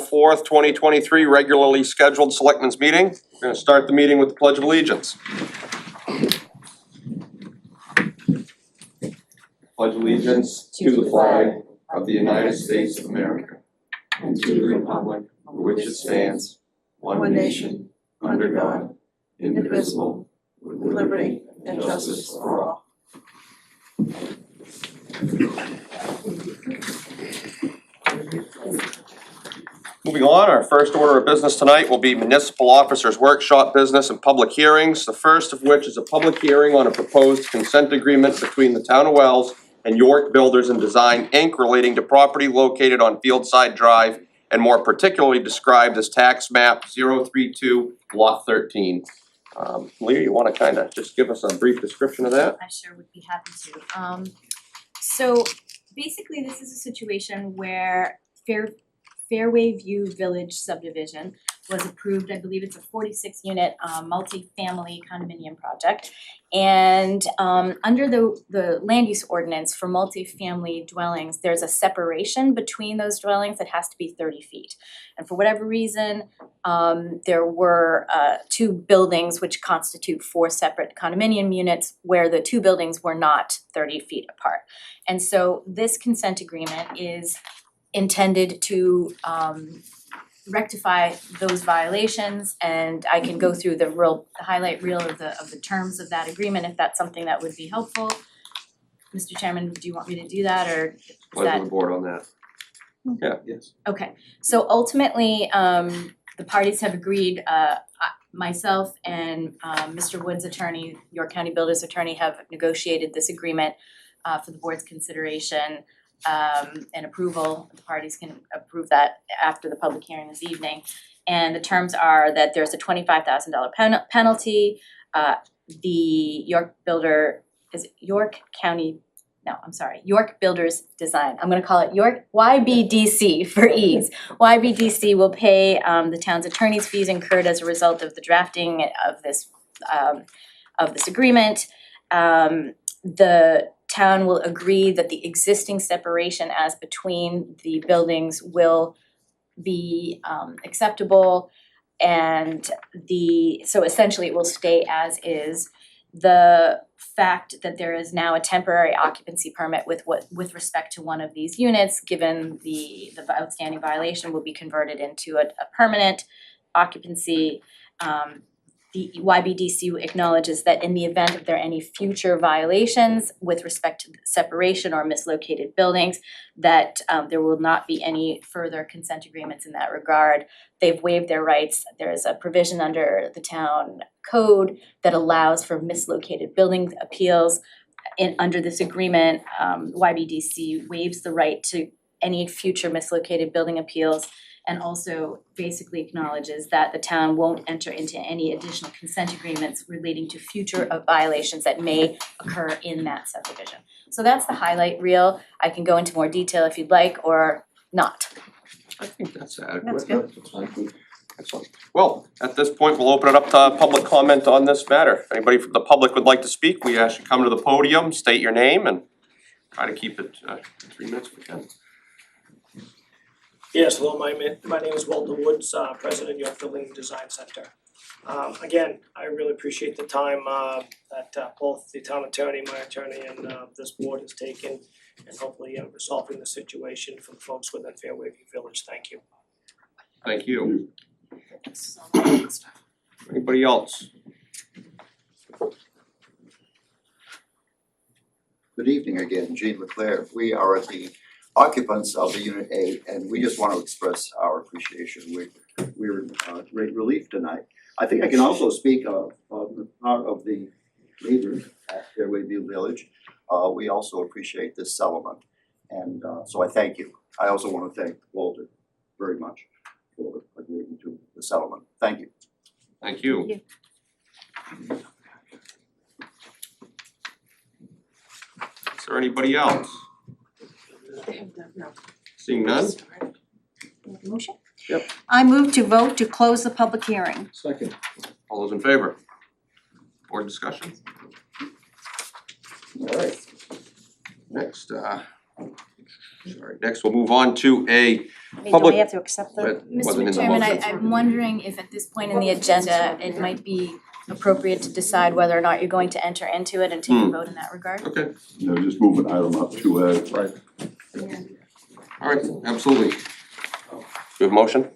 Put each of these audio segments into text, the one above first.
4th, 2023, regularly scheduled Selectmen's meeting. We're going to start the meeting with the Pledge of Allegiance. Pledge allegiance to the flag of the United States of America and to the republic for which it stands, one nation, under God, indivisible, with liberty and justice for all. Moving on, our first order of business tonight will be municipal officers' workshop business and public hearings. The first of which is a public hearing on a proposed consent agreement between the town of Wells and York Builders and Design, Inc. relating to property located on Fieldside Drive and more particularly described as tax map 032 lot 13. Leah, you wanna kinda just give us a brief description of that? I sure would be happy to. So basically this is a situation where Fairway View Village subdivision was approved. I believe it's a 46 unit multi-family condominium project. And under the land use ordinance for multi-family dwellings, there's a separation between those dwellings that has to be 30 feet. And for whatever reason, there were two buildings which constitute 4 separate condominium units where the two buildings were not 30 feet apart. And so this consent agreement is intended to rectify those violations, and I can go through the highlight reel of the terms of that agreement if that's something that would be helpful. Mr. Chairman, do you want me to do that, or is Pleasure that? of the board on that. Yeah, yes. Okay, so ultimately, the parties have agreed, myself and Mr. Wood's attorney, York County Builders attorney, have negotiated this agreement for the board's consideration and approval. The parties can approve that after the public hearing this evening. And the terms are that there's a $25,000 penalty. The York Builders Design. I'm gonna call it York YBDC for ease. YBDC will pay the town's attorney's fees incurred as a result of the drafting of this agreement. The town will agree that the existing separation as between the buildings will be acceptable, and so essentially it will stay as is. The fact that there is now a temporary occupancy permit with respect to one of these units, given the outstanding violation, will be converted into a permanent occupancy. The YBDC acknowledges that in the event of there any future violations with respect to separation or mislocated buildings, that there will not be any further consent agreements in that regard. They've waived their rights. There is a provision under the town code that allows for mislocated building appeals. Under this agreement, YBDC waives the right to any future mislocated building appeals, and also basically acknowledges that the town won't enter into any additional consent agreements relating to future violations that may occur in that subdivision. So that's the highlight reel. I can go into more detail if you'd like, or not. I think that's adequate. That's good. Excellent. Well, at this point, we'll open it up to public comment on this matter. If anybody from the public would like to speak, we ask you come to the podium, state your name, and try to keep it 3 minutes if we can. Yes, hello, my name is Walter Woods, President, York Building Design Center. Again, I really appreciate the time that both the town attorney, my attorney, and this board has taken in hopefully resolving the situation for the folks within Fairway View Village. Thank you. Thank you. Anybody else? Good evening again, Gene Leclerc. We are at the occupants of the Unit A, and we just want to express our appreciation. We're in great relief tonight. I think I can also speak of the part of the neighbors at Fairway View Village. We also appreciate this settlement, and so I thank you. I also want to thank Walter very much for agreeing to the settlement. Thank you. Thank you. Thank you. Is there anybody else? Seeing none? Motion? Yep. I move to vote to close the public hearing. Second. All those in favor? Board discussion? Alright. Next, Alright, next we'll move on to a Do public. we have to accept the? That wasn't in Mr. the Chairman, motion. I'm wondering if at this point in the agenda, it might be appropriate to decide whether or not you're going to enter into it and take a vote in that regard. Okay, Just move an item up to A. right. Alright, absolutely. Do we have a motion?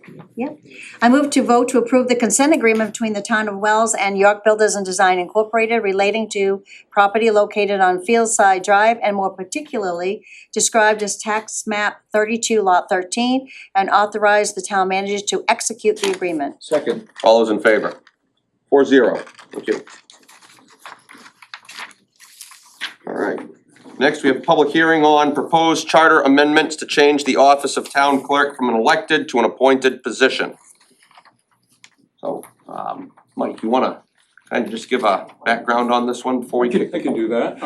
I move to vote to approve the consent agreement between the Town of Wells and York Builders and Design Incorporated relating to property located on Fieldside Drive and more particularly described as tax map 32 lot 13 and authorize the town manager to execute the agreement. Second. All those in favor? 4-0. Thank you. Alright, next we have a public hearing on proposed charter amendments to change the office of town clerk from an elected to an appointed position. So, Mike, you wanna kind of just give a background on this one before we get? I can do that.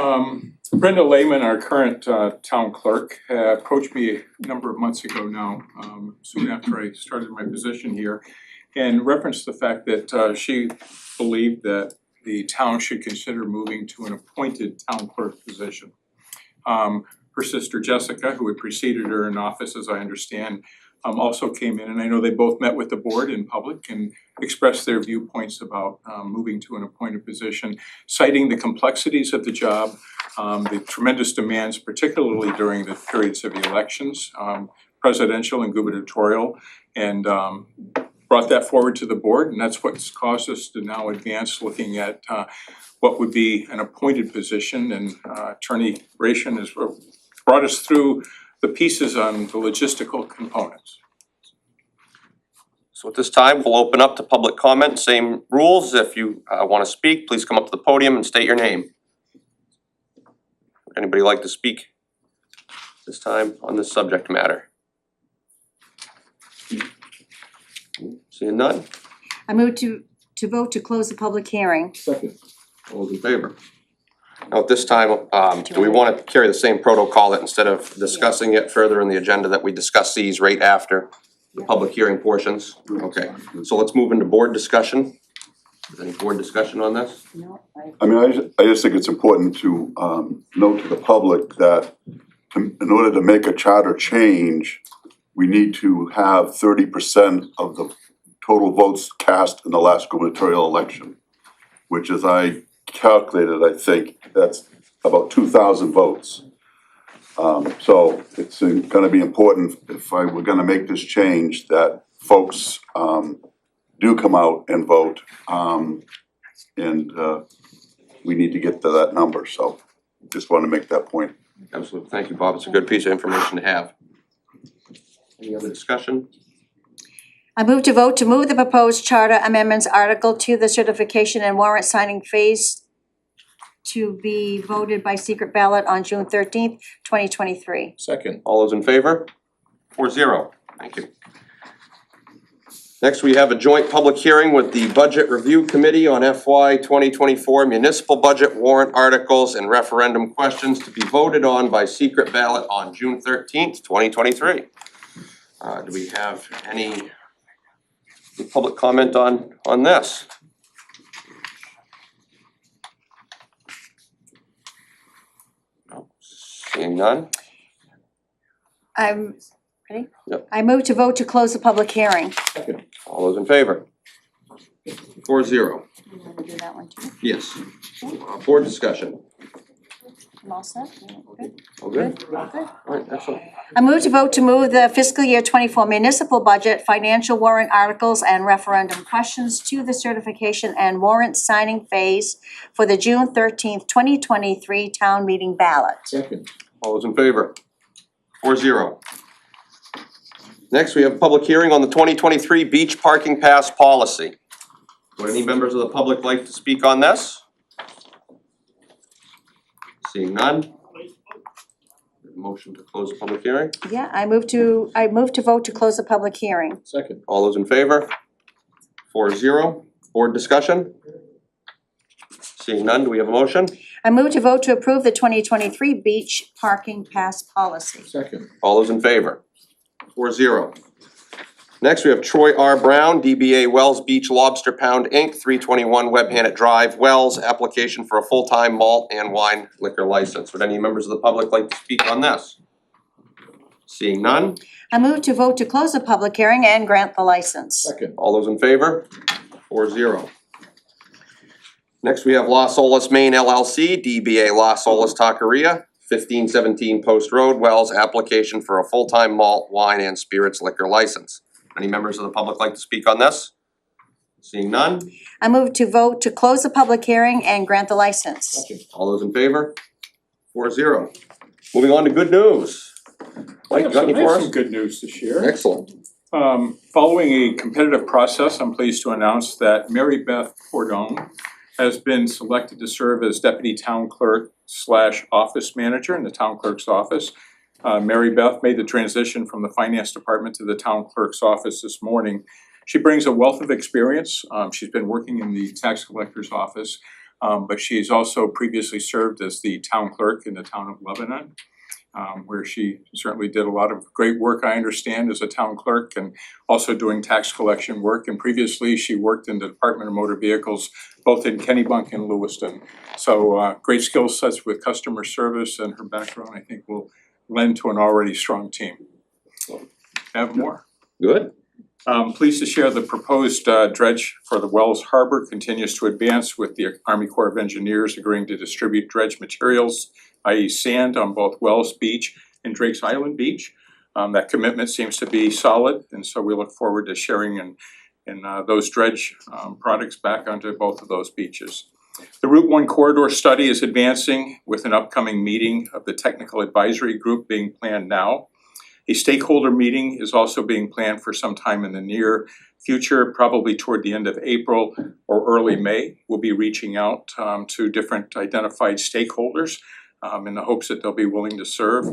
Brenda Lehman, our current town clerk, approached me a number of months ago now, soon after I started my position here, and referenced the fact that she believed that the town should consider moving to an appointed town clerk position. Her sister Jessica, who had preceded her in office, as I understand, also came in, and I know they both met with the board in public and expressed their viewpoints about moving to an appointed position, citing the complexities of the job, the tremendous demands, particularly during the periods of the elections, presidential and gubernatorial, and brought that forward to the board, and that's what's caused us to now advance looking at what would be an appointed position, and Attorney Ration has brought us through the pieces on the logistical components. So at this time, we'll open up to public comment, same rules, if you wanna speak, please come up to the podium and state your name. Would anybody like to speak this time on this subject matter? Seeing none, I move to vote to close the public hearing. Second. all those in favor? Now at this time, do we wanna carry the same protocol that instead of discussing it further in the agenda, that we discuss these right after the public hearing portions? Okay, so let's move into board discussion. Is there any board discussion on this? No, I just think it's important to note to the public that in order to make a charter change, we need to have 30% of the total votes cast in the last gubernatorial election, which as I calculated, I think that's about 2,000 votes. So it's gonna be important we're gonna make this change that folks do come out and vote. And we need to get to that number, so just wanna make that point. Absolutely, thank you, Bob, it's a good piece of information to have. Any other discussion? I move to vote to move the proposed charter amendments article to the certification and warrant signing phase to be voted by secret ballot on June 13th, 2023. Second. All those in favor? 4-0, thank you. Next, we have a joint public hearing with the Budget Review Committee on FY 2024 municipal budget warrant articles and referendum questions to be voted on by secret ballot on June 13th, 2023. Do we have any public comment on this? No, seeing none? I'm ready? Yep. I move to vote to close the public hearing. Second. All those in favor? 4-0, You wanna do that one too? yes. Board discussion. I'm all set? Good? All good? Good? Alright, excellent. I move to vote to move the fiscal year 24 municipal budget, financial warrant articles and referendum questions to the certification and warrant signing phase for the June 13th, 2023 town meeting ballot. Second. All those in favor? 4-0. Next, we have a public hearing on the 2023 beach parking pass policy. Would any members of the public like to speak on this? Seeing none? Motion to close the public hearing. Yeah, I move to vote to close the public hearing. Second. All those in favor? 4-0. Board discussion? Seeing none, do we have a motion? I move to vote to approve the 2023 beach parking pass policy. Second. All those in favor? 4-0. Next, we have Troy R. Brown, DBA Wells Beach Lobster Pound Inc., 321 Web Hanet Drive, Wells, application for a full-time malt and wine liquor license. Would any members of the public like to speak on this? Seeing none, I move to vote to close the public hearing and grant the license. Second. all those in favor? 4-0. Next, we have Las Olas Maine LLC, DBA Las Olas Taqueria, 1517 Post Road, Wells, application for a full-time malt, wine, and spirits liquor license. Any members of the public like to speak on this? Seeing none, I move to vote to close the public hearing and grant the license. all those in favor? 4-0. Moving on to good news. Mike, you got any I have for some us? good news this year. Excellent. Following a competitive process, I'm pleased to announce that Mary Beth Cordone has been selected to serve as Deputy Town Clerk / Office Manager in the Town Clerk's office. Mary Beth made the transition from the Finance Department to the Town Clerk's office this morning. She brings a wealth of experience. She's been working in the Tax Collector's office, but she's also previously served as the Town Clerk in the town of Lebanon, where she certainly did a lot of great work, I understand, as a town clerk and also doing tax collection work. And previously, she worked in the Department of Motor Vehicles, both in Kennebunk and Lewiston. So great skill sets with customer service, and her background, I think, will lend to an already strong team. Have more. Good. Pleased to share the proposed dredge for the Wells Harbor continues to advance with the Army Corps of Engineers agreeing to distribute dredge materials, i.e. sand, on both Wells Beach and Drake's Island Beach. That commitment seems to be solid, and so we look forward to sharing in those dredge products back onto both of those beaches. The Route 1 corridor study is advancing with an upcoming meeting of the technical advisory group being planned now. A stakeholder meeting is also being planned for some time in the near future, probably toward the end of April or early May. We'll be reaching out to different identified stakeholders in the hopes that they'll be willing to serve.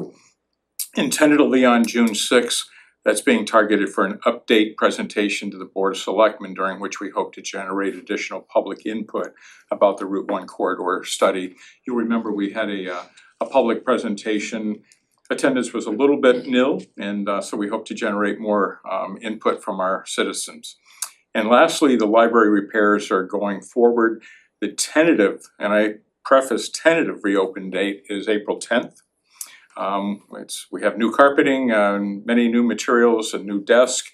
And tentatively on June 6th, that's being targeted for an update presentation to the Board of Selectmen, during which we hope to generate additional public input about the Route 1 corridor study. You'll remember we had a public presentation. Attendance was a little bit nil, and so we hope to generate more input from our citizens. And lastly, the library repairs are going forward. The tentative, and I preface tentative reopen date, is April 10th. We have new carpeting, many new materials, a new desk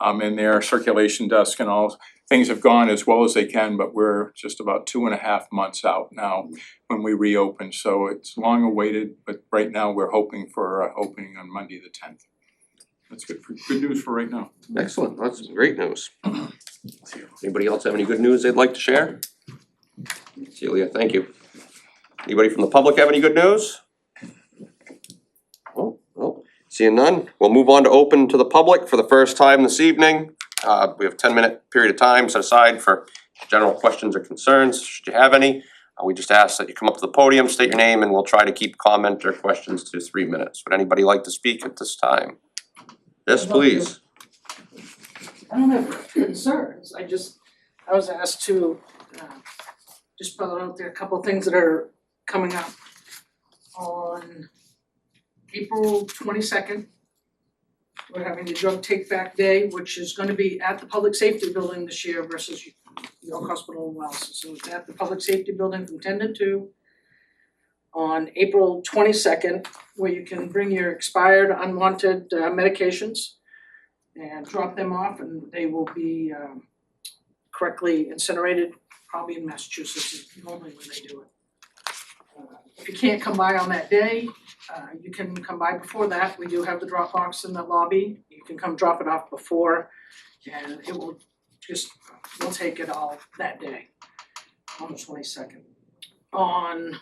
in there, circulation desk, and all. Things have gone as well as they can, but we're just about 2.5 months out now when we reopen. So it's long awaited, but right now we're hoping for opening on Monday the 10th. That's good news for right now. Excellent, that's great news. Anybody else have any good news they'd like to share? Celia, thank you. Anybody from the public have any good news? Oh, seeing none, we'll move on to open to the public for the first time this evening. We have a 10-minute period of time set aside for general questions or concerns, should you have any. We just ask that you come up to the podium, state your name, and we'll try to keep comment or questions to 3 minutes. Would anybody like to speak at this time? Yes, please. I don't have concerns, I was asked to just put out there a couple of things that are coming up. On April 22nd, we're having the drug take back day, which is gonna be at the Public Safety Building this year versus York Hospital and Wells. So it's at the Public Safety Building from 10 to 2 on April 22nd, where you can bring your expired, unwanted medications and drop them off, and they will be correctly incinerated, probably in Massachusetts is normally when they do it. If you can't come by on that day, you can come by before that. We do have the drop box in the lobby. You can come drop it off before, and it will we'll take it all that day on the 22nd. On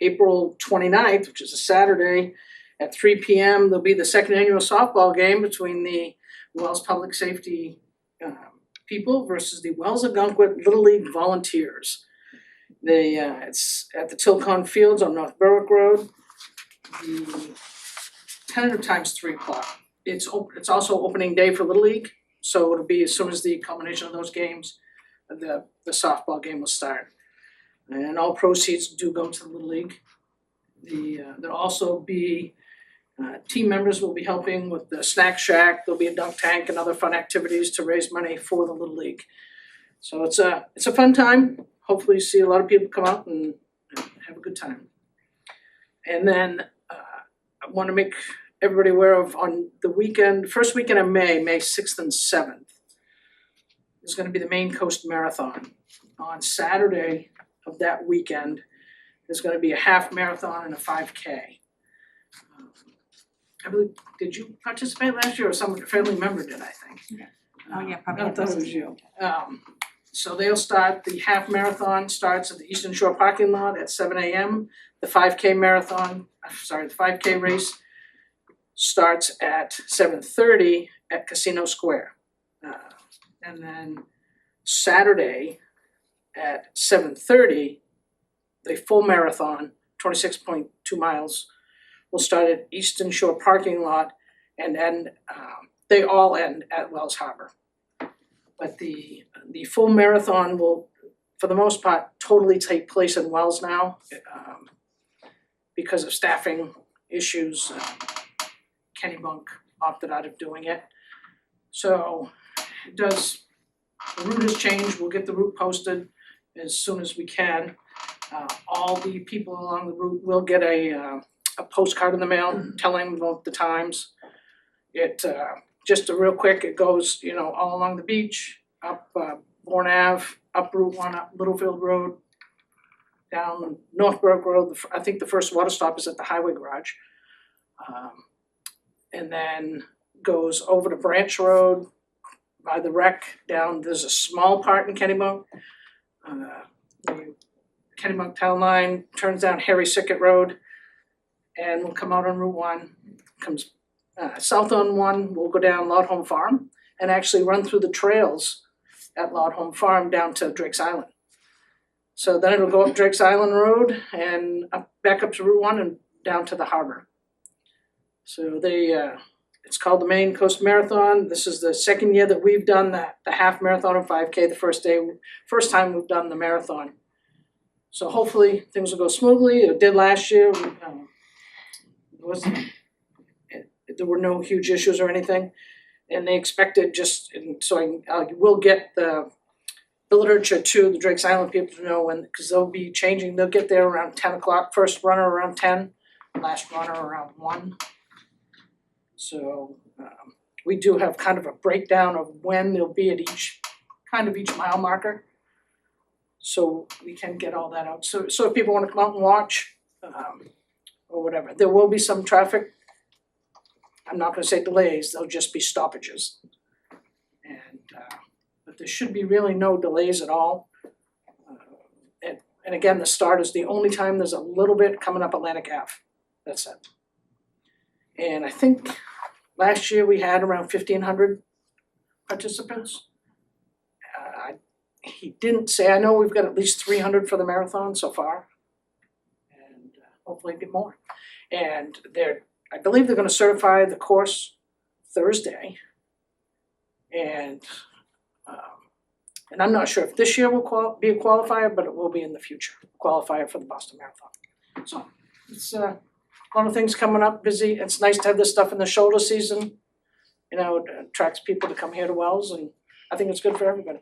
April 29th, which is a Saturday, at 3 p.m. there'll be the second annual softball game between the Wells Public Safety people versus the Wells Algonquin Little League Volunteers. It's at the Tilcon Fields on North Berwick Road. The tentative time's 3 o'clock. It's also opening day for Little League, so it'll be as soon as the culmination of those games, the softball game will start. And all proceeds do go to the Little League. There'll also be team members will be helping with the snack shack. There'll be a dunk tank and other fun activities to raise money for the Little League. So it's a fun time. Hopefully you see a lot of people come out and have a good time. And then I want to make everybody aware of, on the weekend, first weekend of May, May 6th and 7th, is gonna be the Maine Coast Marathon. On Saturday of that weekend, there's gonna be a half marathon and a 5K. I believe, did you participate last year, or some family member did, I think? Oh, yeah, probably. I thought it was you. So they'll start, the half marathon starts at the Eastern Shore parking lot at 7 AM. The 5K the 5K race starts at 7:30 at Casino Square. And then Saturday at 7:30, the full marathon, 26.2 miles, will start at Eastern Shore parking lot and end, they all end at Wells Harbor. But the full marathon will, for the most part, totally take place in Wells now, because of staffing issues. Kennybunk opted out of doing it. So the route has changed, we'll get the route posted as soon as we can. All the people along the route will get a postcard in the mail telling them about the times. It, just a real quick, it goes, all along the beach, up Bourne Ave, up Route 1, up Littlefield Road, down Northbrook Road. I think the first water stop is at the highway garage. And then goes over to Branch Road by the rec down, there's a small part in Kennybunk. The Kennybunk Town Line turns down Harry Sickett Road and will come out on Route 1, comes south on 1, we'll go down Loud Home Farm and actually run through the trails at Loud Home Farm down to Drake's Island. So then it'll go up Drake's Island Road and back up to Route 1 and down to the harbor. So it's called the Maine Coast Marathon. This is the second year that we've done the half marathon and 5K. The first time we've done the marathon. So hopefully things will go smoothly. It did last year. There were no huge issues or anything. And they expected I will get the literature to the Drake's Island people to know when, because they'll be changing. They'll get there around 10 o'clock. First runner around 10, last runner around 1. So we do have kind of a breakdown of when they'll be at each mile marker. So we can get all that out. So if people wanna come out and watch, or whatever, there will be some traffic. I'm not gonna say delays, they'll just be stoppages. And but there should be really no delays at all. And again, the start is the only time there's a little bit coming up Atlantic Ave, that's it. And I think last year we had around 1,500 participants. He didn't say, I know we've got at least 300 for the marathon so far. And hopefully get more. And I believe they're gonna certify the course Thursday. And I'm not sure if this year will be a qualifier, but it will be in the future, qualifier for the Boston Marathon. So it's a lot of things coming up, busy. It's nice to have this stuff in the shoulder season. It attracts people to come here to Wells, and I think it's good for everybody.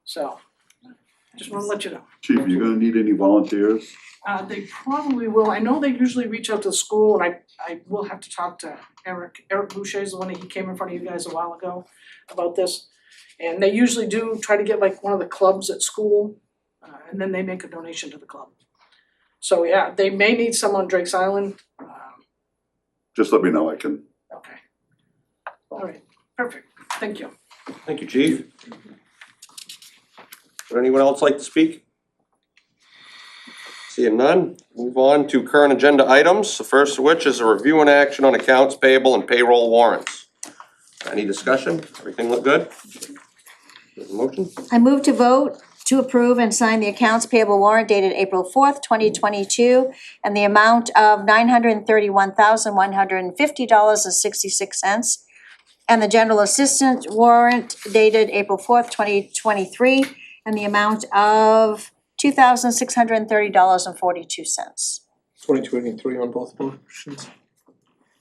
So, just wanna let you know. Chief, are you gonna need any volunteers? They probably will. I know they usually reach out to the school, and I will have to talk to Eric. Eric Boucher is the one that he came in front of you guys a while ago about this. And they usually do try to get like one of the clubs at school, and then they make a donation to the club. So yeah, they may need some on Drake's Island. Just let me know, I can. Okay. All right, perfect. Thank you. Thank you, Chief. Would anyone else like to speak? Seeing none, move on to current agenda items, the first of which is a review and action on accounts payable and payroll warrants. Any discussion? Everything look good? There's a motion? I move to vote to approve and sign the accounts payable warrant dated April 4th, 2022, and the amount of $931,150.66, and the general assistant warrant dated April 4th, 2023, and the amount of $2,630.42. 2023 on both motions?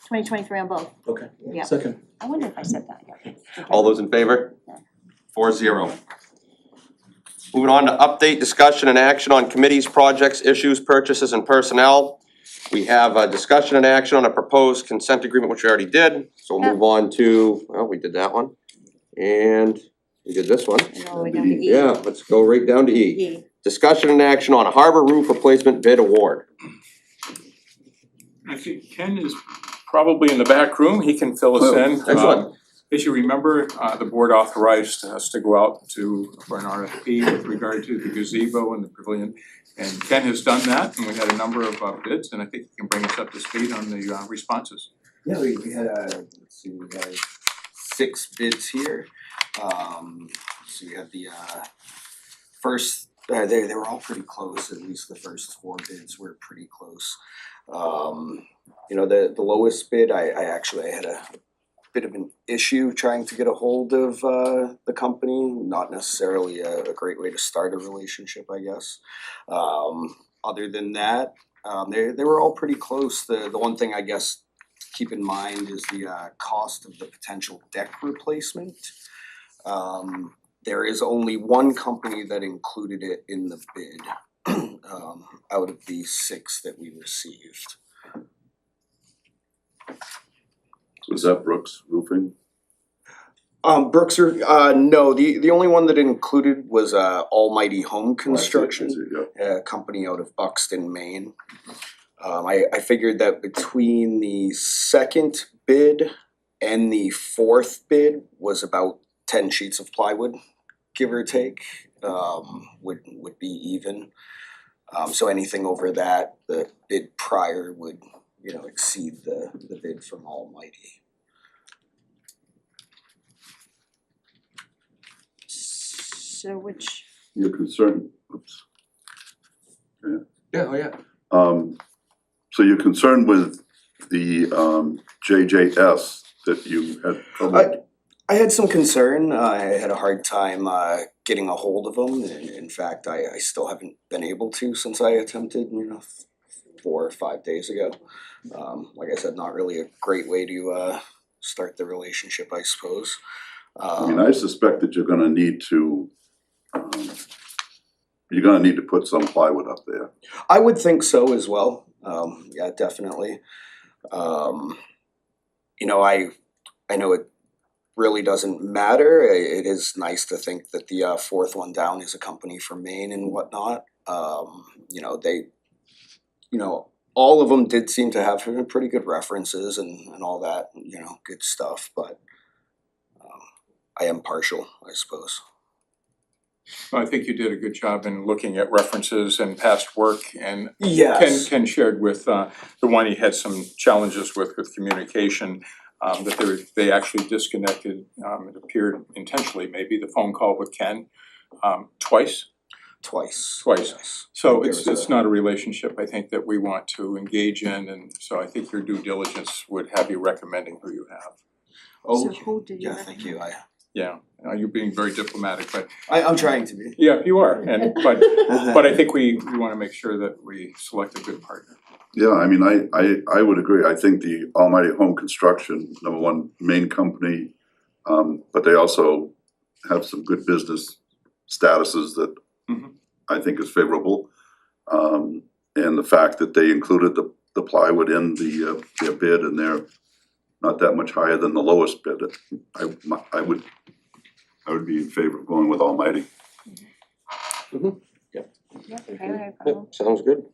2023 on both. Okay. Yeah. Second. I wonder if I said that. All those in favor? 4-0. Moving on to update, discussion, and action on committees, projects, issues, purchases, and personnel. We have a discussion and action on a proposed consent agreement, which we already did, so we'll move on to, well, we did that one. And we did this one. And all the way down to E. Yeah, let's go right down to E. E. Discussion and action on a harbor roof replacement bid award. I think Ken is probably in the back room, he can fill us in. Excellent. As you remember, the board authorized us to go out for an RFP with regard to the gazebo and the pavilion. And Ken has done that, and we had a number of bids, and I think he can bring us up to speed on the responses. Yeah, we had let's see, we had 6 bids here. So we had the first, they were all pretty close, at least the first 4 bids were pretty close. You know, the lowest bid, I actually had a bit of an issue trying to get a hold of the company, not necessarily a great way to start a relationship, I guess. Other than that, they were all pretty close. The one thing I guess to keep in mind is the cost of the potential deck replacement. There is only one company that included it in the bid out of the 6 that we received. Was that Brooks Roofing? Brooks, no, the only one that included was Almighty Home Construction, Yeah. a company out of Buxton, Maine. I figured that between the second bid and the 4th bid was about 10 sheets of plywood, give or take, would be even. So anything over that, the bid prior would, you know, exceed the bid from Almighty. So which, You're concerned, oops. Yeah, oh yeah. So you're concerned with the JJS that you had trouble? I had some concern. I had a hard time getting a hold of them. In fact, I still haven't been able to since I attempted, 4 or 5 days ago. Like I said, not really a great way to start the relationship, I suppose. I mean, I suspect that you're gonna need to put some plywood up there. I would think so as well. Yeah, definitely. You know, I know it really doesn't matter. It is nice to think that the 4th one down is a company from Maine and whatnot. You know, all of them did seem to have pretty good references and all that, good stuff, but I am partial, I suppose. I think you did a good job in looking at references and past work, and Yes. Ken shared with the one he had some challenges with communication, that they actually disconnected, it appeared intentionally, maybe the phone call with Ken, twice. Twice. Twice. So There it's was not a relationship I think that we want to engage in, and so I think your due diligence would have you recommending who you have. Oh, so who did you yeah, thank you. Yeah, you're being very diplomatic, but I'm trying to be. yeah, you are, but I think we wanna make sure that we select a good partner. Yeah, I mean, I would agree. I think the Almighty Home Construction, number one, main company, but they also have some good business statuses that Mhm. I think is favorable. And the fact that they included the plywood in their bid, and they're not that much higher than the lowest bid. I would be in favor of going with Almighty. Yep, okay, Yep, sounds good.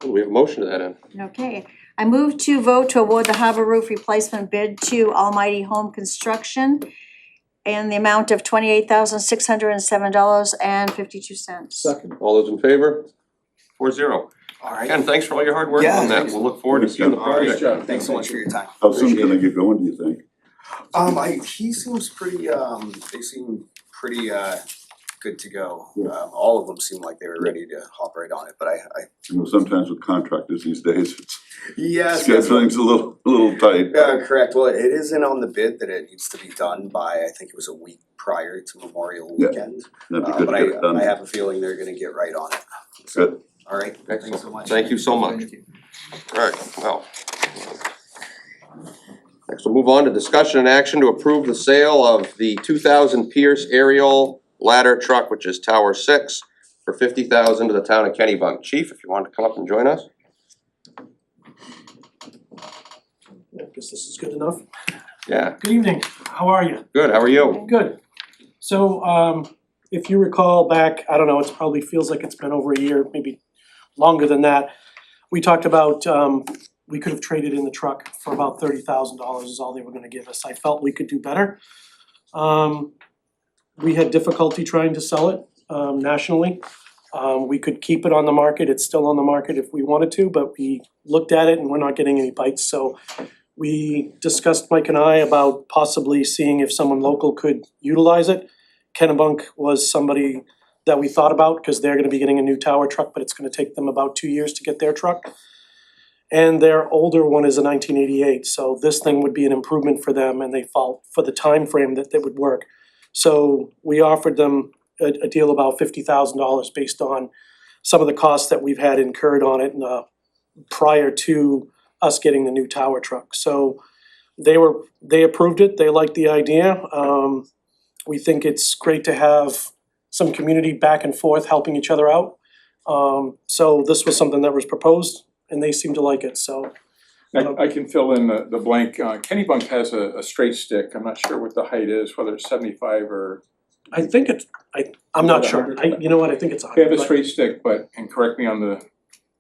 We have a motion to that end. okay. I move to vote to award the harbor roof replacement bid to Almighty Home Construction in the amount of $28,607.52. Second. All those in favor? 4-0. All right. Ken, thanks for all your hard work Yeah, on that. thanks. We'll look forward to seeing the All right. project. Thanks so much for your time. How soon can Appreciate they get going, do you think? He seems pretty, they seem pretty good to go. All of them seem like they were ready to hop right on it, but You know, sometimes with contractors these days, it's yes. scheduling's a little tight. Correct. Well, it isn't on the bid that it needs to be done by, I think it was a week prior to Memorial Yeah. Weekend. That'd be good But to get it done. I have a feeling they're gonna get right on it. So, Good. all right, thanks so Excellent. much. Thank you so much. Thank you. Alright, well. Next we'll move on to discussion and action to approve the sale of the 2000 Pierce aerial ladder truck, which is Tower 6, for $50,000 to the town of Kennybunk. Chief, if you want to come up and join us. I guess this is good enough. Yeah, Good evening, how are you? good, how are you? Good. So, if you recall back, I don't know, it probably feels like it's been over a year, maybe longer than that. We talked about, we could have traded in the truck for about $30,000 is all they were gonna give us. I felt we could do better. We had difficulty trying to sell it, nationally. We could keep it on the market, it's still on the market if we wanted to, but we looked at it and we're not getting any bites, so we discussed, Mike and I, about possibly seeing if someone local could utilize it. Kennebunk was somebody that we thought about, cause they're gonna be getting a new tower truck, but it's gonna take them about 2 years to get their truck. And their older one is a 1988, so this thing would be an improvement for them and they felt for the time frame that they would work. So we offered them a deal about $50,000 based on some of the costs that we've had incurred on it prior to us getting the new tower truck. So they approved it, they liked the idea. We think it's great to have some community back and forth helping each other out. So this was something that was proposed and they seem to like it, so. I can fill in the blank. Kennebunk has a straight stick. I'm not sure what the height is, whether it's 75 or. I think it's, I'm not sure, you know what, I think it's They have 100, a but- straight stick, but, and correct me on the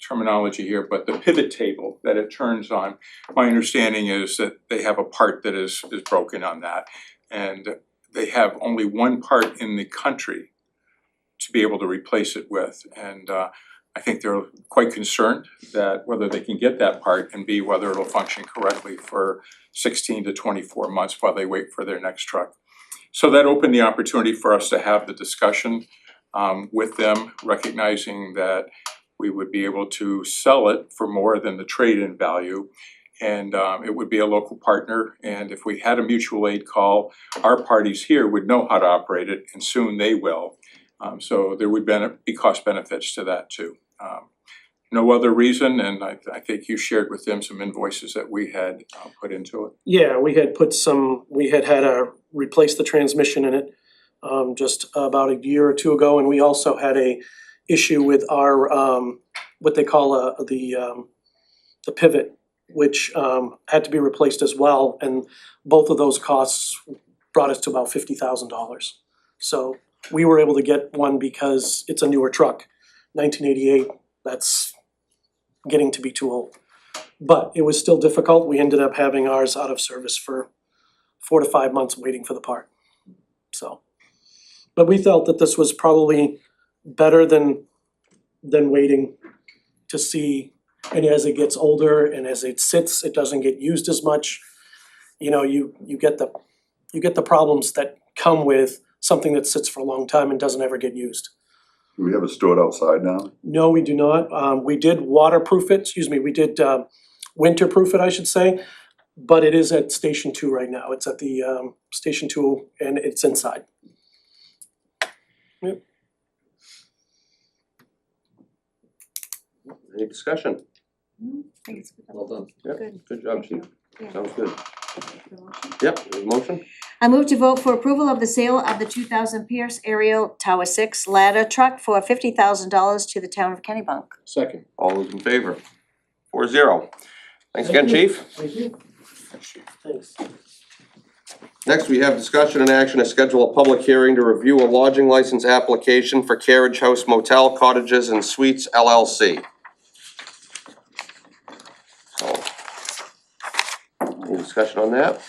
terminology here, but the pivot table that it turns on, my understanding is that they have a part that is broken on that. And they have only one part in the country to be able to replace it with. And I think they're quite concerned that whether they can get that part and B, whether it'll function correctly for 16 to 24 months while they wait for their next truck. So that opened the opportunity for us to have the discussion with them, recognizing that we would be able to sell it for more than the trade-in value. And it would be a local partner, and if we had a mutual aid call, our parties here would know how to operate it, and soon they will. So there would be cost benefits to that too. No other reason, and I think you shared with them some invoices that we had put into it. Yeah, we had replace the transmission in it just about a year or two ago, and we also had a issue with our what they call the pivot, which had to be replaced as well, and both of those costs brought us to about $50,000. So we were able to get one because it's a newer truck, 1988, that's getting to be too old. But it was still difficult, we ended up having ours out of service for 4 to 5 months waiting for the part, so. But we felt that this was probably better than waiting to see, and as it gets older and as it sits, it doesn't get used as much. You know, you get the problems that come with something that sits for a long time and doesn't ever get used. Do we have it stored outside now? No, we do not. We did waterproof it, we did winterproof it, I should say. But it is at Station 2 right now. It's at the Station 2 and it's inside. Yep. Any discussion? Well done. Yep, Good. good job, Chief. Yeah. Sounds good. Yep, there's a motion? I move to vote for approval of the sale of the 2000 Pierce Aerial Tower 6 ladder truck for $50,000 to the town of Kennebunk. Second. All those in favor? 4-0. Thanks again, Thank you. Chief. Thank you. Thanks. Next, we have discussion and action to schedule a public hearing to review a lodging license application for Carriage House Motel Cottages and Suites LLC. So, any discussion on that?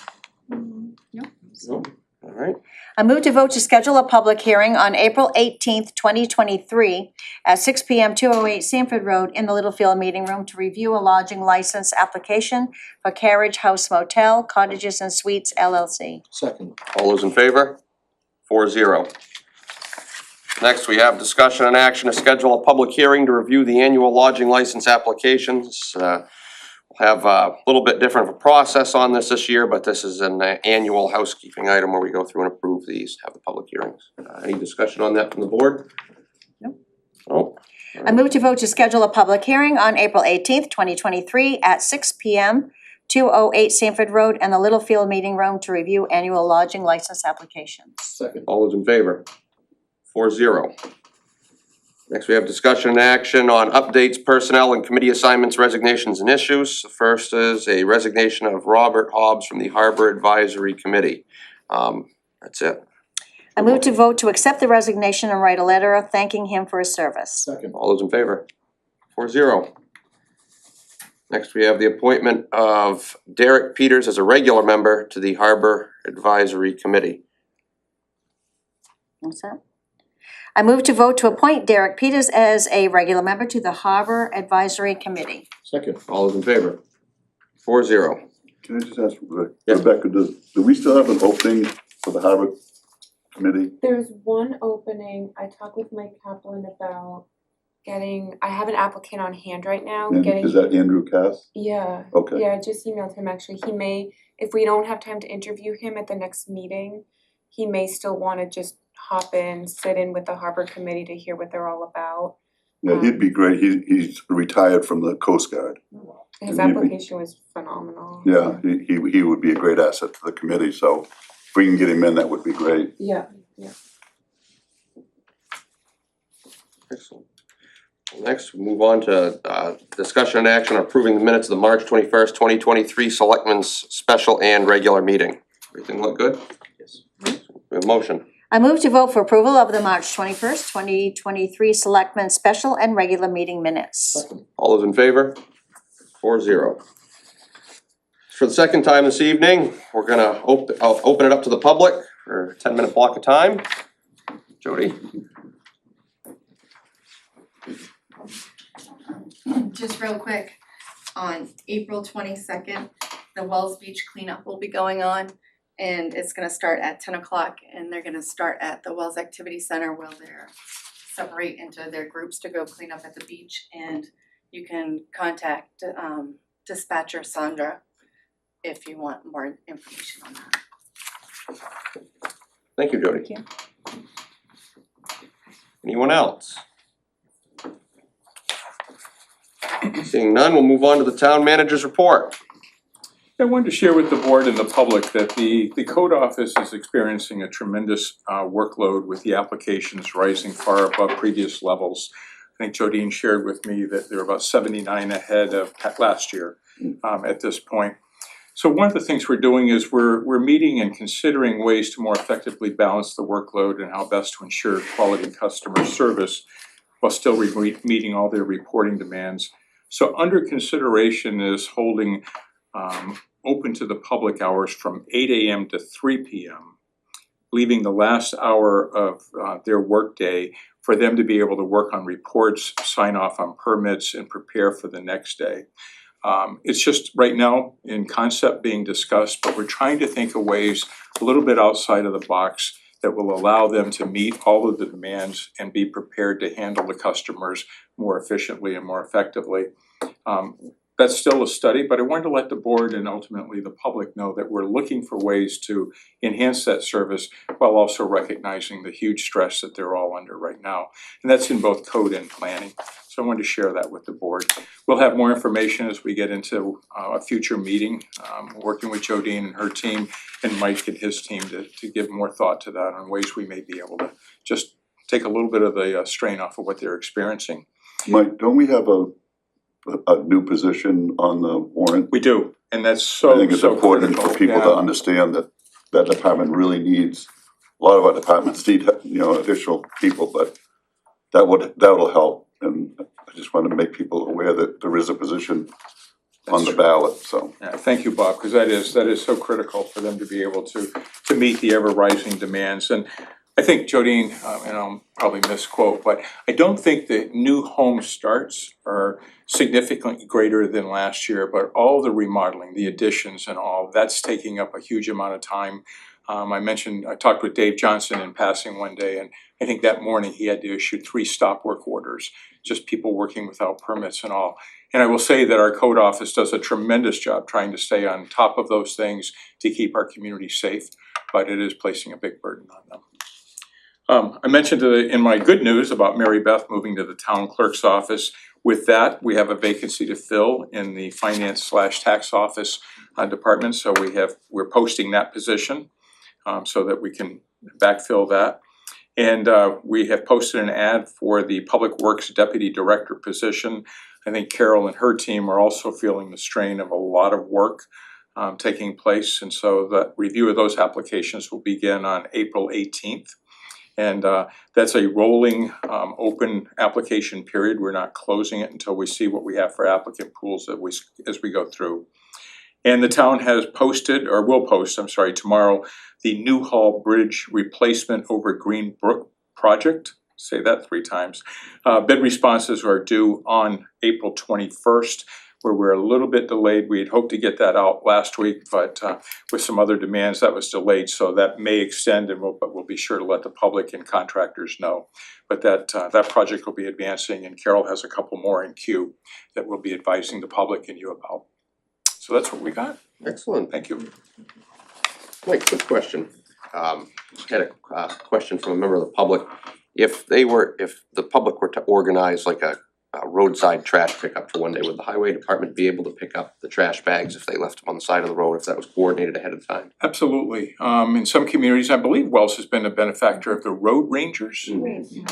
No. No? All right. I move to vote to schedule a public hearing on April 18th, 2023 at 6 p.m. 208 Sanford Road in the Littlefield Meeting Room to review a lodging license application for Carriage House Motel, Cottages and Suites LLC. Second. All those in favor? 4-0. Next, we have discussion and action to schedule a public hearing to review the annual lodging license applications. We'll have a little bit different of a process on this year, but this is an annual housekeeping item where we go through and approve these, have the public hearings. Any discussion on that from the board? No. No? I move to vote to schedule a public hearing on April 18th, 2023 at 6 p.m. 208 Sanford Road in the Littlefield Meeting Room to review annual lodging license applications. Second. All those in favor? 4-0. Next, we have discussion and action on updates, personnel and committee assignments, resignations and issues. The first is a resignation of Robert Hobbs from the Harbor Advisory Committee. That's it. I move to vote to accept the resignation and write a letter thanking him for his service. Second. All those in favor? 4-0. Next, we have the appointment of Derek Peters as a regular member to the Harbor Advisory Committee. What's that? I move to vote to appoint Derek Peters as a regular member to the Harbor Advisory Committee. Second. All those in favor? 4-0. Can I just ask, Yeah. Rebecca, do we still have an opening for the Harbor Committee? There's one opening. I talked with Mike Kaplan about getting, I have an applicant on hand right now, And getting. is that Andrew Cass? Yeah, Okay. yeah, I just emailed him actually. He may, if we don't have time to interview him at the next meeting, he may still wanna just hop in, sit in with the Harbor Committee to hear what they're all about. Yeah, he'd be great. He's retired from the Coast Guard. His And he'd be- application was phenomenal. Yeah, he would be a great asset to the committee, so if we can get him in, that would be great. Yeah. Excellent. Next, we move on to discussion and action on approving the minutes of the March 21st, 2023 Selectmen's Special and Regular Meeting. Everything look good? Yes. We have a motion. I move to vote for approval of the March 21st, 2023 Selectmen Special and Regular Meeting Minutes. All those in favor? 4-0. For the second time this evening, we're gonna I'll open it up to the public for a 10-minute block of time. Jody? Just real quick, on April 22nd, the Wells Beach cleanup will be going on. And it's gonna start at 10 o'clock and they're gonna start at the Wells Activity Center where they're separate into their groups to go clean up at the beach. And you can contact dispatcher Sandra if you want more information on that. Thank you, Jody. Thank Anyone else? Seeing none, we'll move on to the town manager's report. I wanted to share with the board and the public that the code office is experiencing a tremendous workload with the applications rising far above previous levels. I think Jodine shared with me that they're about 79 ahead of last year at this point. So one of the things we're doing is we're meeting and considering ways to more effectively balance the workload and how best to ensure quality customer service while still meeting all their reporting demands. So under consideration is holding open to the public hours from 8 AM to 3 PM, leaving the last hour of their workday for them to be able to work on reports, sign off on permits, and prepare for the next day. It's just right now in concept being discussed, but we're trying to think of ways a little bit outside of the box that will allow them to meet all of the demands and be prepared to handle the customers more efficiently and more effectively. That's still a study, but I wanted to let the board and ultimately the public know that we're looking for ways to enhance that service while also recognizing the huge stress that they're all under right now. And that's in both code and planning. So I wanted to share that with the board. We'll have more information as we get into a future meeting, working with Jodine and her team and Mike and his team to give more thought to that on ways we may be able to just take a little bit of the strain off of what they're experiencing. Mike, don't we have a new position on the warrant? We do, and that's so I think it's important critical. for people to Yeah. understand that that department really needs, a lot of our departments need, additional people, but that'll help. And I just want to make people aware that there is a position on the ballot, so. Yeah, thank you, Bob, because that is so critical for them to be able to meet the ever rising demands. And I think Jodine, and I'll probably misquote, but I don't think that new home starts are significantly greater than last year, but all the remodeling, the additions and all, that's taking up a huge amount of time. I talked with Dave Johnson in passing one day, and I think that morning he had to issue 3 stop work orders, just people working without permits and all. And I will say that our code office does a tremendous job trying to stay on top of those things to keep our community safe, but it is placing a big burden on them. I mentioned in my good news about Mary Beth moving to the town clerk's office. With that, we have a vacancy to fill in the finance/tax office department, so we're posting that position so that we can backfill that. And we have posted an ad for the Public Works Deputy Director position. I think Carol and her team are also feeling the strain of a lot of work taking place, and so the review of those applications will begin on April 18th. And that's a rolling open application period. We're not closing it until we see what we have for applicant pools as we go through. And the town has posted, or will post, I'm sorry, tomorrow, the Newhall Bridge replacement over Green Brook project. Say that 3 times. Bid responses are due on April 21st. Where we're a little bit delayed. We had hoped to get that out last week, but with some other demands, that was delayed, so that may extend, and we'll be sure to let the public and contractors know. But that project will be advancing, and Carol has a couple more in queue that we'll be advising the public and you about. So that's what we got. Excellent. Thank you. Mike, quick question. Had a question from a member of the public. If the public were to organize like a roadside trash pickup for one day, would the highway department be able to pick up the trash bags if they left them on the side of the road, if that was coordinated ahead of time? Absolutely. In some communities, I believe Wells has been a benefactor of the road rangers.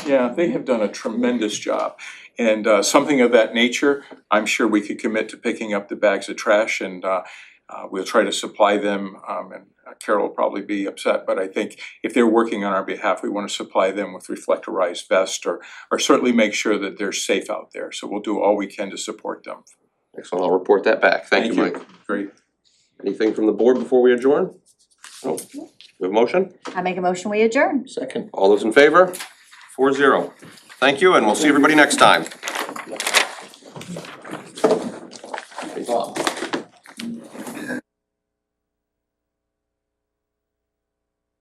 Yeah, they have done a tremendous job. And something of that nature, I'm sure we could commit to picking up the bags of trash, and we'll try to supply them. And Carol will probably be upset, but I think if they're working on our behalf, we want to supply them with reflectorized vests or certainly make sure that they're safe out there. So we'll do all we can to support them. Excellent, I'll report that back. Thank you, Mike. Great. Anything from the board before we adjourn? No. We have a motion? I make a motion, we adjourn. Second. All those in favor? 4-0. Thank you, and we'll see everybody next time.